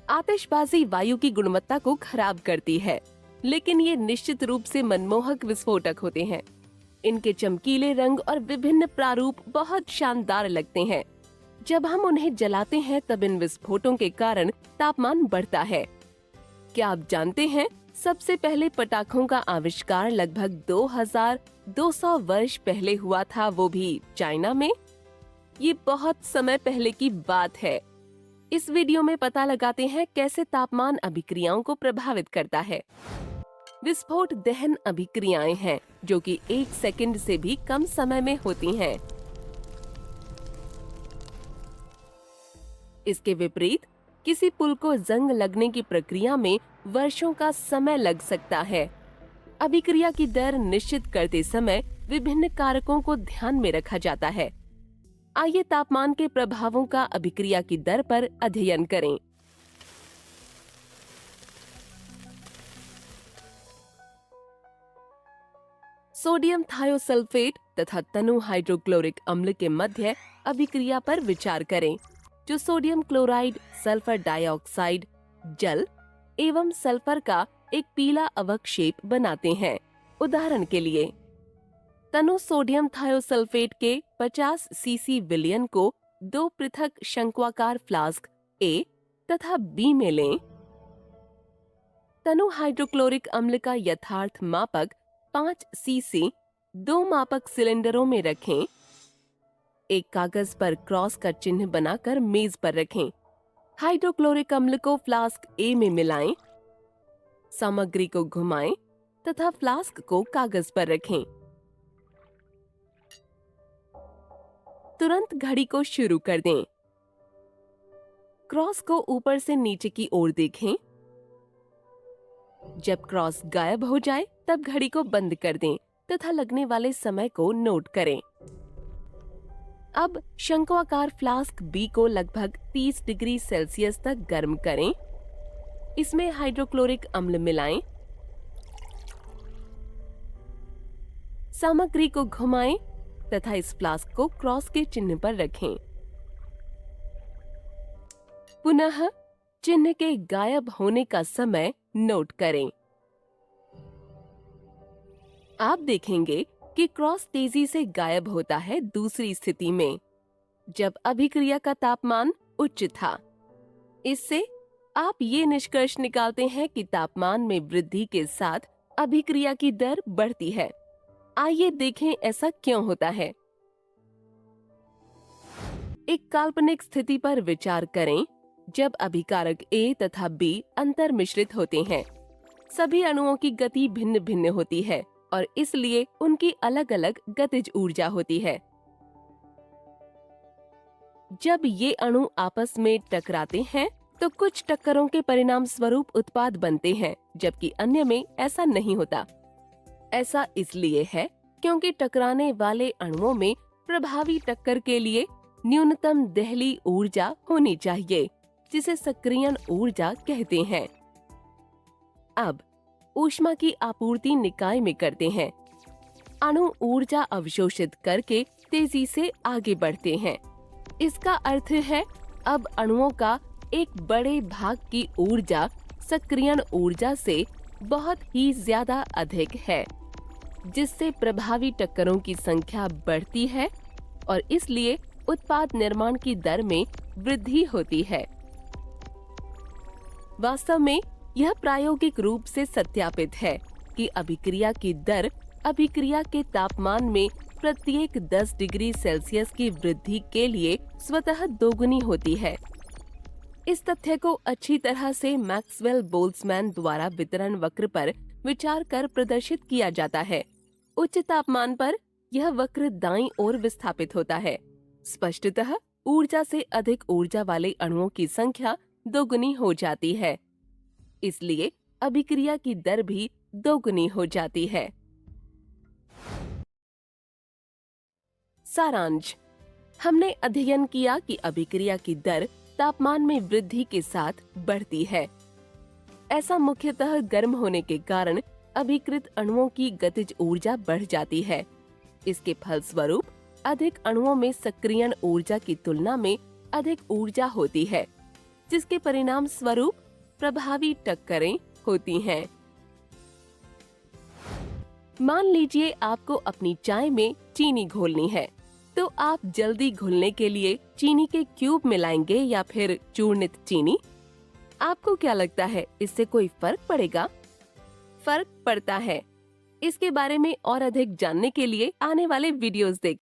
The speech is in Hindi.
आतिशबाजी वायु की गुणवत्ता को खराब करती है, लेकिन ये निश्चित रूप से मनमोहक विस्फोटक होते हैं। इनके चमकीले रंग और विभिन्न प्रारूप बहुत शानदार लगते हैं। जब हम उन्हें जलाते हैं तब इन विस्फोटों के कारण तापमान बढ़ता है। क्या आप जानते हैं सबसे पहले पटाखों का आविष्कार लगभग 2200 वर्ष पहले हुआ था, वो भी चाइना में। ये बहुत समय पहले की बात है। इस वीडियो में पता लगाते हैं कैसे तापमान अभिक्रियाओं को प्रभावित करता है। विस्फोट दहन अभिक्रियाएं हैं जो कि 1 सेकंड से भी कम समय में होती हैं। इसके विपरीत किसी पुल को जंग लगने की प्रक्रिया में वर्षों का समय लग सकता है। अभिक्रिया की दर निश्चित करते समय विभिन्न कारकों को ध्यान में रखा जाता है। आइए तापमान के प्रभावों का अभिक्रिया की दर पर अध्ययन करें। सोडियम थायोसल्फेट तथा तनु हाइड्रोक्लोरिक अम्ल के मध्य अभिक्रिया पर विचार करें, जो सोडियम क्लोराइड, सल्फर डाइऑक्साइड, जल एवं सल्फर का एक पीला अवक्षेप बनाते हैं। उदाहरण के लिए तनु सोडियम थायोसल्फेट के 50 सीसी विलयन को 2 पृथक शंक्वाकार फ्लास्क A तथा B में लें। तनु हाइड्रोक्लोरिक अम्ल का यथार्थ मापक 5 सीसी 2 मापक सिलेंडरों में रखें। एक कागज पर क्रॉस का चिन्ह बनाकर मेज पर रखें। हाइड्रोक्लोरिक अम्ल को फ्लास्क A में मिलाएं, सामग्री को घुमाएं तथा फ्लास्क को कागज पर रखें। तुरंत घड़ी को शुरू कर दें। क्रॉस को ऊपर से नीचे की ओर देखें। जब क्रॉस गायब हो जाए तब घड़ी को बंद कर दें तथा लगने वाले समय को नोट करें। अब शंक्वाकार फ्लास्क B को लगभग 30 डिग्री सेल्सियस तक गर्म करें। इसमें हाइड्रोक्लोरिक अम्ल मिलाएं। सामग्री को घुमाएं तथा इस फ्लास्क को क्रॉस के चिन्ह पर रखें। पुनः चिन्ह के गायब होने का समय नोट करें। आप देखेंगे कि क्रॉस तेजी से गायब होता है दूसरी स्थिति में, जब अभिक्रिया का तापमान उच्च था। इससे आप ये निष्कर्ष निकालते हैं कि तापमान में वृद्धि के साथ अभिक्रिया की दर बढ़ती है। आइए देखें ऐसा क्यों होता है। एक काल्पनिक स्थिति पर विचार करें जब अभिकारक A तथा B अंतर मिश्रित होते हैं। सभी अणुओं की गति भिन्न भिन्न होती है और इसलिए उनकी अलग अलग गतिज ऊर्जा होती है। जब ये अणु आपस में टकराते हैं तो कुछ टक्करों के परिणाम स्वरूप उत्पाद बनते हैं, जबकि अन्य में ऐसा नहीं होता। ऐसा इसलिए है क्योंकि टकराने वाले अणुओं में प्रभावी टक्कर के लिए न्यूनतम दहली ऊर्जा होनी चाहिए, जिसे सक्रियण ऊर्जा कहते हैं। अब ऊष्मा की आपूर्ति निकाय में करते हैं। अणु ऊर्जा अवशोषित करके तेजी से आगे बढ़ते हैं। इसका अर्थ है अब अणुओं का एक बड़े भाग की ऊर्जा सक्रियण ऊर्जा से बहुत ही ज्यादा अधिक है, जिससे प्रभावी टक्करों की संख्या बढ़ती है और इसलिए उत्पाद निर्माण की दर में वृद्धि होती है। वास्तव में यह प्रायोगिक रूप से सत्यापित है कि अभिक्रिया की दर अभिक्रिया के तापमान में प्रत्येक 10 डिग्री सेल्सियस की वृद्धि के लिए स्वतः दोगुनी होती है। इस तथ्य को अच्छी तरह से मैक्सवेल बोल्ट्जमैन द्वारा वितरण वक्र पर विचार कर प्रदर्शित किया जाता है। उच्च तापमान पर यह वक्र दाईं ओर विस्थापित होता है। स्पष्टतः ऊर्जा से अधिक ऊर्जा वाले अणुओं की संख्या दोगुनी हो जाती है, इसलिए अभिक्रिया की दर भी दोगुनी हो जाती है। सारांश: हमने अध्ययन किया कि अभिक्रिया की दर तापमान में वृद्धि के साथ बढ़ती है। ऐसा मुख्यतः गर्म होने के कारण अभिकृत अणुओं की गतिज ऊर्जा बढ़ जाती है। इसके फलस्वरूप अधिक अणुओं में सक्रियण ऊर्जा की तुलना में अधिक ऊर्जा होती है। जिसके परिणाम स्वरूप प्रभावी टक्करें होती हैं। मान लीजिए आपको अपनी चाय में चीनी घोलनी है, तो आप जल्दी घुलने के लिए चीनी के क्यूब मिलाएंगे या फिर चूर्णित चीनी? आपको क्या लगता है, इससे कोई फर्क पड़ेगा? फर्क पड़ता है। इसके बारे में और अधिक जानने के लिए आने वाले वीडियोस देखें।